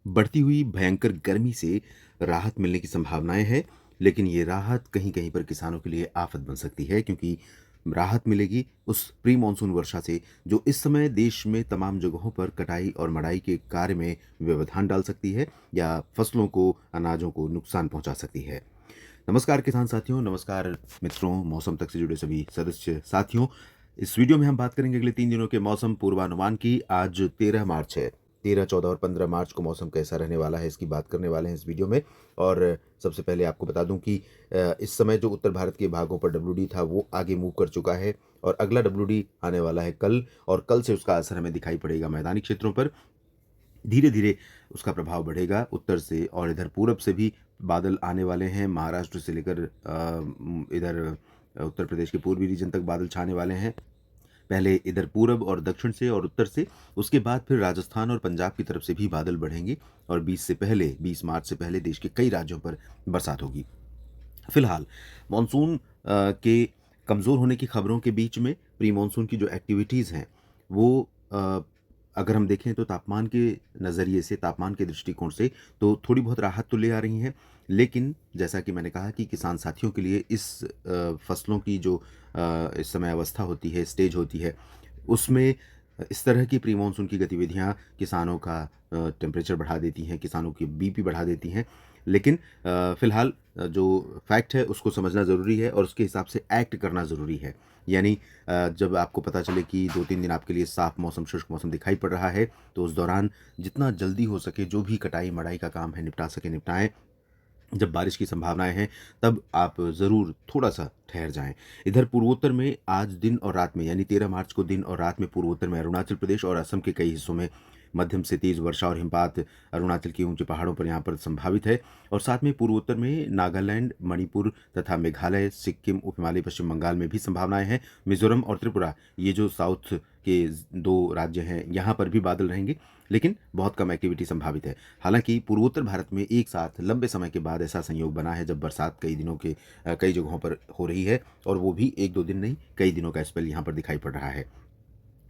बढ़ती हुई भयंकर गर्मी से राहत मिलने की संभावनाएं हैं, लेकिन ये राहत कहीं-कहीं पर किसानों के लिए आफ़त बन सकती है क्योंकि राहत मिलेगी उस प्री मानसून वर्षा से, जो इस समय देश में तमाम जगहों पर कटाई और मड़ाई के कार्य में व्यवधान डाल सकती है या फसलों को, अनाजों को नुकसान पहुंचा सकती है। नमस्कार किसान साथियों, नमस्कार मित्रों, मौसम तक से जुड़े सभी सदस्य साथियों। इस वीडियो में हम बात करेंगे अगले 3 दिनों के मौसम पूर्वानुमान की। आज 13 मार्च है। 13, 14 और 15 मार्च को मौसम कैसा रहने वाला है, इसकी बात करने वाले हैं इस वीडियो में। और सबसे पहले आपको बता दूं कि इस समय जो उत्तर भारत के भागों पर डब्ल्यूडी था, वो आगे मूव कर चुका है और अगला डब्ल्यूडी आने वाला है कल, और कल से उसका असर हमें दिखाई पड़ेगा मैदानी क्षेत्रों पर। धीरे-धीरे उसका प्रभाव बढ़ेगा उत्तर से, और इधर पूरब से भी बादल आने वाले हैं। महाराष्ट्र से लेकर इधर उत्तर प्रदेश के पूर्वी रीजन तक बादल छाने वाले हैं। पहले इधर पूरब और दक्षिण से और उत्तर से, उसके बाद फिर राजस्थान और पंजाब की तरफ से भी बादल बढ़ेंगे और 20 मार्च से पहले देश के कई राज्यों पर बरसात होगी। फिलहाल मॉनसून के कमज़ोर होने की खबरों के बीच में प्री मॉनसून की जो एक्टिविटीज़ हैं, वो अगर हम देखें तो तापमान के नज़रिए से, तापमान के दृष्टिकोण से तो थोड़ी बहुत राहत तो ले आ रही हैं। लेकिन जैसा कि मैंने कहा कि किसान साथियों के लिए इस फसलों की जो इस समय अवस्था होती है, स्टेज होती है, उसमें इस तरह की प्री मॉनसून की गतिविधियाँ किसानों का टेम्परेचर बढ़ा देती हैं, किसानों की बीपी बढ़ा देती हैं। लेकिन फिलहाल जो फैक्ट है उसको समझना ज़रूरी है और उसके हिसाब से एक्ट करना ज़रूरी है। यानी जब आपको पता चले कि 2-3 दिन आपके लिए साफ़ मौसम, शुष्क मौसम दिखाई पड़ रहा है, तो उस दौरान जितना जल्दी हो सके जो भी कटाई-मढ़ाई का काम है निपटा सकें निपटाएँ। जब बारिश की संभावनाएँ हैं, तब आप ज़रूर थोड़ा-सा ठहर जाएँ। इधर पूर्वोत्तर में आज दिन और रात में, यानी 13 मार्च को दिन और रात में पूर्वोत्तर में अरुणाचल प्रदेश और असम के कई हिस्सों में मध्यम से तेज़ वर्षा और हिमपात अरुणाचल के ऊँचे पहाड़ों पर यहाँ पर संभावित है। और साथ में पूर्वोत्तर में नागालैंड, मणिपुर तथा मेघालय, सिक्किम, उप-हिमालय, पश्चिम बंगाल में भी संभावनाएँ हैं। मिज़ोरम और त्रिपुरा, ये जो साउथ के 2 राज्य हैं, यहाँ पर भी बादल रहेंगे, लेकिन बहुत कम एक्टिविटी संभावित है। हालाँकि पूर्वोत्तर भारत में एक साथ लंबे समय के बाद ऐसा संयोग बना है जब बरसात कई दिनों के कई जगहों पर हो रही है, और वो भी 1-2 दिन नहीं, कई दिनों का स्पेल यहाँ पर दिखाई पड़ रहा है।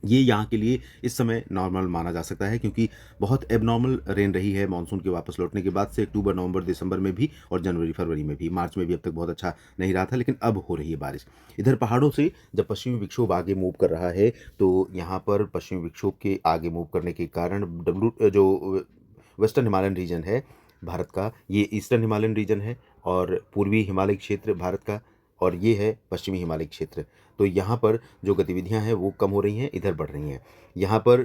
ये यहाँ के लिए इस समय नॉर्मल माना जा सकता है क्योंकि बहुत एबनॉर्मल रेन रही है मानसून के वापस लौटने के बाद से अक्टूबर, नवंबर, दिसंबर में भी और जनवरी, फरवरी में भी। मार्च में भी अब तक बहुत अच्छा नहीं रहा था, लेकिन अब हो रही है बारिश। इधर पहाड़ों से जब पश्चिमी विक्षोभ आगे मूव कर रहा है, तो यहाँ पर पश्चिमी विक्षोभ के आगे मूव करने के कारण जो वेस्टर्न हिमालयन रीजन है भारत का, ये ईस्टर्न हिमालयन रीजन है, और पूर्वी हिमालय क्षेत्र भारत का, और ये है पश्चिमी हिमालय क्षेत्र। तो यहाँ पर जो गतिविधियाँ हैं वो कम हो रही हैं, इधर बढ़ रही हैं। यहाँ पर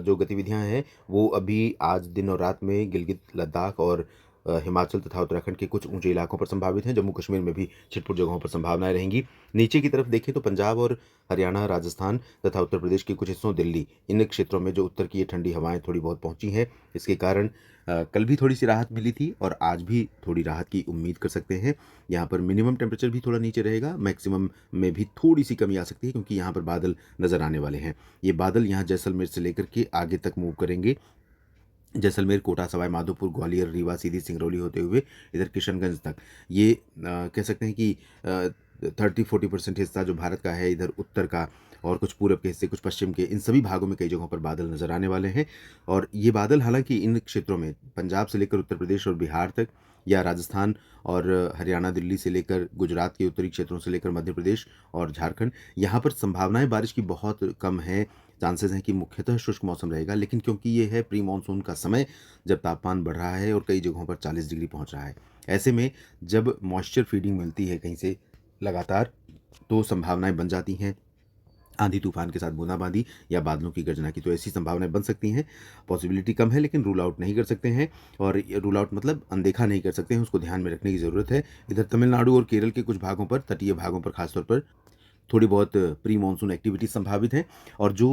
जो गतिविधियाँ हैं वो अभी आज दिन और रात में गिलगित, लद्दाख और हिमाचल तथा उत्तराखंड के कुछ ऊंचे इलाकों पर संभावित हैं। जम्मू कश्मीर में भी छिटपुट जगहों पर संभावनाएं रहेंगी। नीचे की तरफ देखें तो पंजाब और हरियाणा, राजस्थान तथा उत्तर प्रदेश के कुछ हिस्सों, दिल्ली, इन क्षेत्रों में जो उत्तर की ये ठंडी हवाएं थोड़ी बहुत पहुंची हैं, इसके कारण कल भी थोड़ी सी राहत मिली थी और आज भी थोड़ी राहत की उम्मीद कर सकते हैं। यहाँ पर मिनिमम टेम्परेचर भी थोड़ा नीचे रहेगा, मैक्सिमम में भी थोड़ी सी कमी आ सकती है क्योंकि यहाँ पर बादल नज़र आने वाले हैं। ये बादल यहाँ जैसलमेर से लेकर के आगे तक मूव करेंगे। जैसलमेर, कोटा, सवाई माधोपुर, ग्वालियर, रीवा, सीधी, सिंगरौली होते हुए इधर किशनगंज तक। ये कह सकते हैं कि 30-40% हिस्सा जो भारत का है, इधर उत्तर का और कुछ पूरब के हिस्से, कुछ पश्चिम के, इन सभी भागों में कई जगहों पर बादल नज़र आने वाले हैं। और ये बादल हालाँकि इन क्षेत्रों में पंजाब से लेकर उत्तर प्रदेश और बिहार तक, या राजस्थान और हरियाणा, दिल्ली से लेकर गुजरात के उत्तरी क्षेत्रों से लेकर मध्य प्रदेश और झारखंड, यहाँ पर संभावनाएँ बारिश की बहुत कम हैं। चांसेस हैं कि मुख्यतः शुष्क मौसम रहेगा, लेकिन क्योंकि ये है प्री मानसून का समय, जब तापमान बढ़ रहा है और कई जगहों पर 40 डिग्री पहुंच रहा है, ऐसे में जब मॉइस्चर फीडिंग मिलती है कहीं से लगातार, तो संभावनाएं बन जाती हैं आंधी तूफान के साथ बूंदाबांदी या बादलों की गर्जना की। तो ऐसी संभावनाएं बन सकती हैं। पॉसिबिलिटी कम है, लेकिन रूल आउट नहीं कर सकते हैं, और ये रूल आउट मतलब अनदेखा नहीं कर सकते हैं, उसको ध्यान में रखने की ज़रूरत है। इधर तमिलनाडु और केरल के कुछ भागों पर, तटीय भागों पर खासतौर पर थोड़ी बहुत प्री मानसून एक्टिविटी संभावित हैं, और जो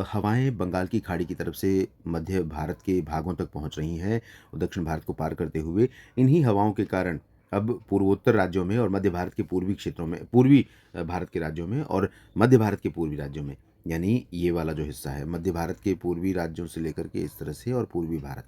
हवाएं बंगाल की खाड़ी की तरफ से मध्य भारत के भागों तक पहुंच रही हैं, दक्षिण भारत को पार करते हुए, इन्हीं हवाओं के कारण अब पूर्वोत्तर राज्यों में और मध्य भारत के पूर्वी क्षेत्रों में, पूर्वी भारत के राज्यों में और मध्य भारत के पूर्वी राज्यों में, यानी ये वाला जो हिस्सा है मध्य भारत के पूर्वी राज्यों से लेकर के इस तरह से, और पूर्वी भारत,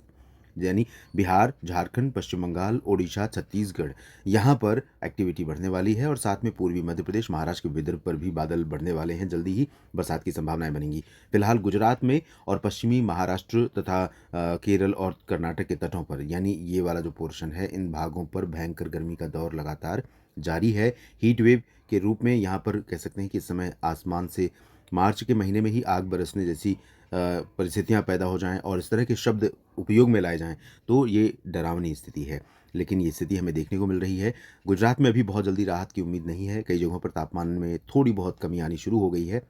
यानी बिहार, झारखंड, पश्चिम बंगाल, ओडिशा, छत्तीसगढ़ यहाँ पर एक्टिविटी बढ़ने वाली है और साथ में पूर्वी मध्य प्रदेश, महाराष्ट्र के विदर्भ पर भी बादल बढ़ने वाले हैं। जल्दी ही बरसात की संभावनाएं बनेंगी। फिलहाल गुजरात में और पश्चिमी महाराष्ट्र तथा केरल और कर्नाटक के तटों पर, यानी ये वाला जो पोर्शन है, इन भागों पर भयंकर गर्मी का दौर लगातार जारी है। हीट वेव के रूप में यहाँ पर कह सकते हैं कि इस समय आसमान से मार्च के महीने में ही आग बरसने जैसी परिस्थितियाँ पैदा हो जाएं और इस तरह के शब्द उपयोग में लाए जाएं, तो ये डरावनी स्थिति है। लेकिन ये स्थिति हमें देखने को मिल रही है। गुजरात में अभी बहुत जल्दी राहत की उम्मीद नहीं है। कई जगहों पर तापमान में थोड़ी बहुत कमी आनी शुरू हो गई है।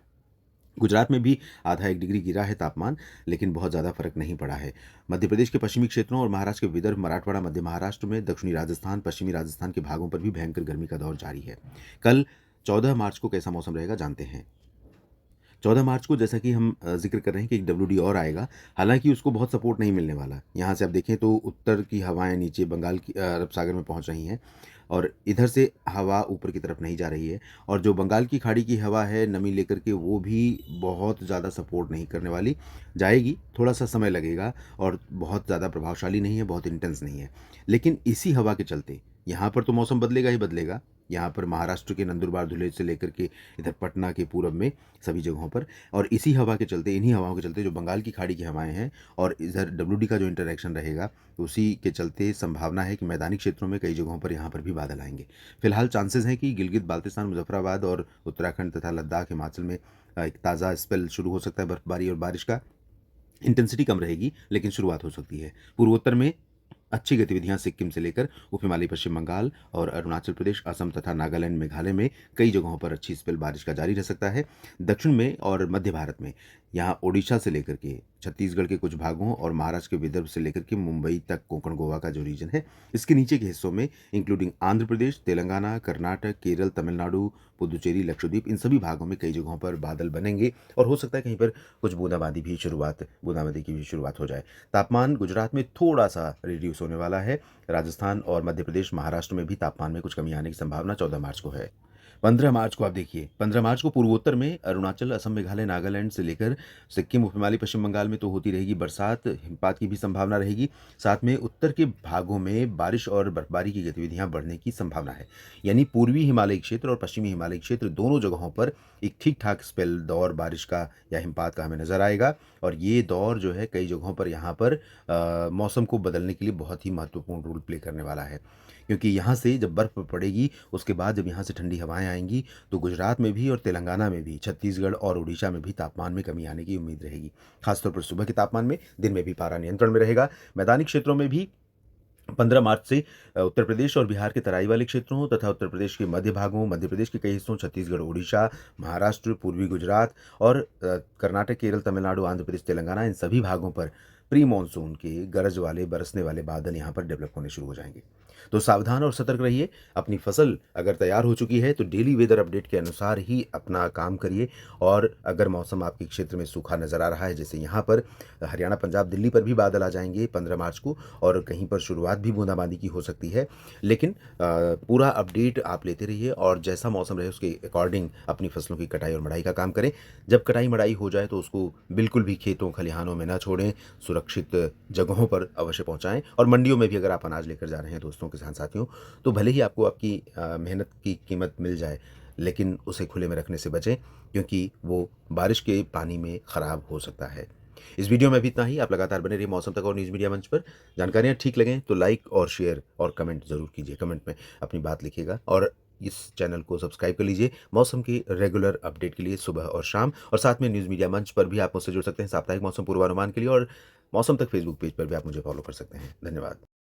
गुजरात में भी आधा 1 डिग्री गिरा है तापमान, लेकिन बहुत ज़्यादा फ़र्क नहीं पड़ा है। मध्य प्रदेश के पश्चिमी क्षेत्रों और महाराष्ट्र के विदर्भ, मराठवाड़ा, मध्य महाराष्ट्र में, दक्षिणी राजस्थान, पश्चिमी राजस्थान के भागों पर भी भयंकर गर्मी का दौर जारी है। कल 14 मार्च को कैसा मौसम रहेगा जानते हैं। 14 मार्च को जैसा कि हम ज़िक्र कर रहे हैं कि एक डब्ल्यूडी और आएगा, हालाँकि उसको बहुत सपोर्ट नहीं मिलने वाला। यहाँ से आप देखें तो उत्तर की हवाएँ नीचे बंगाल की अरब सागर में पहुँच रही हैं और इधर से हवा ऊपर की तरफ नहीं जा रही है और जो बंगाल की खाड़ी की हवा है नमी लेकर के, वो भी बहुत ज़्यादा सपोर्ट नहीं करने वाली। जाएगी, थोड़ा-सा समय लगेगा और बहुत ज़्यादा प्रभावशाली नहीं है, बहुत इंटेंस नहीं है। लेकिन इसी हवा के चलते यहाँ पर तो मौसम बदलेगा ही बदलेगा। यहाँ पर महाराष्ट्र के नंदुरबार, धुले से लेकर के इधर पटना के पूरब में सभी जगहों पर, और इसी हवा के चलते, इन्हीं हवाओं के चलते जो बंगाल की खाड़ी की हवाएं हैं और इधर डब्ल्यूडी का जो इंटरैक्शन रहेगा, उसी के चलते संभावना है कि मैदानी क्षेत्रों में कई जगहों पर यहाँ पर भी बादल आएंगे। फिलहाल चांसेस हैं कि गिलगित बाल्टिस्तान, मुजफ्फराबाद और उत्तराखंड तथा लद्दाख, हिमाचल में एक ताज़ा स्पेल शुरू हो सकता है बर्फबारी और बारिश का। इंटेंसिटी कम रहेगी लेकिन शुरुआत हो सकती है। पूर्वोत्तर में अच्छी गतिविधियां सिक्किम से लेकर उप हिमालय पश्चिम बंगाल और अरुणाचल प्रदेश, असम तथा नागालैंड, मेघालय में कई जगहों पर अच्छी स्पेल बारिश का जारी रह सकता है। दक्षिण में और मध्य भारत में यहाँ ओडिशा से लेकर के छत्तीसगढ़ के कुछ भागों और महाराष्ट्र के विदर्भ से लेकर के मुंबई तक, कोंकण गोवा का जो रीजन है, इसके नीचे के हिस्सों में इंक्लूडिंग आंध्र प्रदेश, तेलंगाना, कर्नाटक, केरल, तमिलनाडु, पुदुचेरी, लक्षद्वीप, इन सभी भागों में कई जगहों पर बादल बनेंगे और हो सकता है कहीं पर कुछ बूंदाबांदी की भी शुरुआत हो जाए। तापमान गुजरात में थोड़ा सा रिड्यूस होने वाला है। राजस्थान और मध्य प्रदेश, महाराष्ट्र में भी तापमान में कुछ कमी आने की संभावना 14 मार्च को है। 15 मार्च को आप देखिए, 15 मार्च को पूर्वोत्तर में अरुणाचल, असम, मेघालय, नागालैंड से लेकर सिक्किम, उप हिमालय पश्चिम बंगाल में तो होती रहेगी बरसात, हिमपात की भी संभावना रहेगी। साथ में उत्तर के भागों में बारिश और बर्फबारी की गतिविधियां बढ़ने की संभावना है। यानी पूर्वी हिमालय क्षेत्र और पश्चिमी हिमालय क्षेत्र दोनों जगहों पर एक ठीक ठाक स्पेल दौर बारिश का या हिमपात का हमें नजर आएगा और ये दौर जो है कई जगहों पर यहाँ पर मौसम को बदलने के लिए बहुत ही महत्वपूर्ण रोल प्ले करने वाला है। क्योंकि यहाँ से जब बर्फ़ पड़ेगी, उसके बाद जब यहाँ से ठंडी हवाएं आएंगी, तो गुजरात में भी और तेलंगाना में भी, छत्तीसगढ़ और उड़ीसा में भी तापमान में कमी आने की उम्मीद रहेगी। खासतौर पर सुबह के तापमान में, दिन में भी पारा नियंत्रण में रहेगा। मैदानी क्षेत्रों में भी 15 मार्च से उत्तर प्रदेश और बिहार के तराई वाले क्षेत्रों तथा उत्तर प्रदेश के मध्य भागों, मध्य प्रदेश के कई हिस्सों, छत्तीसगढ़, ओडिशा, महाराष्ट्र, पूर्वी गुजरात और कर्नाटक, केरल, तमिलनाडु, आंध्र प्रदेश, तेलंगाना, इन सभी भागों पर प्री मानसून के गरज वाले, बरसने वाले बादल यहाँ पर डेवलप होने शुरू हो जाएंगे। तो सावधान और सतर्क रहिए। अपनी फसल अगर तैयार हो चुकी है तो डेली वेदर अपडेट के अनुसार ही अपना काम करिए और अगर मौसम आपके क्षेत्र में सूखा नज़र आ रहा है, जैसे यहाँ पर हरियाणा, पंजाब, दिल्ली पर भी बादल आ जाएंगे 15 मार्च को और कहीं पर शुरुआत भी बूंदाबांदी की हो सकती है, लेकिन पूरा अपडेट आप लेते रहिए और जैसा मौसम रहे उसके अकॉर्डिंग अपनी फसलों की कटाई और मढ़ाई का काम करें। जब कटाई मढ़ाई हो जाए तो उसको बिल्कुल भी खेतों, खलिहानों में ना छोड़ें, सुरक्षित जगहों पर अवश्य पहुँचाएँ। और मंडियों में भी अगर आप अनाज लेकर जा रहे हैं दोस्तों, किसान साथियों, तो भले ही आपको आपकी मेहनत की कीमत मिल जाए, लेकिन उसे खुले में रखने से बचें क्योंकि वो बारिश के पानी में ख़राब हो सकता है। इस वीडियो में भी इतना ही। आप लगातार बने रहिए मौसम तक और न्यूज़ मीडिया मंच पर। जानकारियाँ ठीक लगें तो लाइक और शेयर और कमेंट ज़रूर कीजिए। कमेंट में अपनी बात लिखिएगा और इस चैनल को सब्सक्राइब कर लीजिए मौसम की रेगुलर अपडेट के लिए सुबह और शाम। और साथ में न्यूज़ मीडिया मंच पर भी आप मुझसे जुड़ सकते हैं साप्ताहिक मौसम पूर्वानुमान के लिए और मौसम तक फेसबुक पेज पर भी आप मुझे फॉलो कर सकते हैं। धन्यवाद।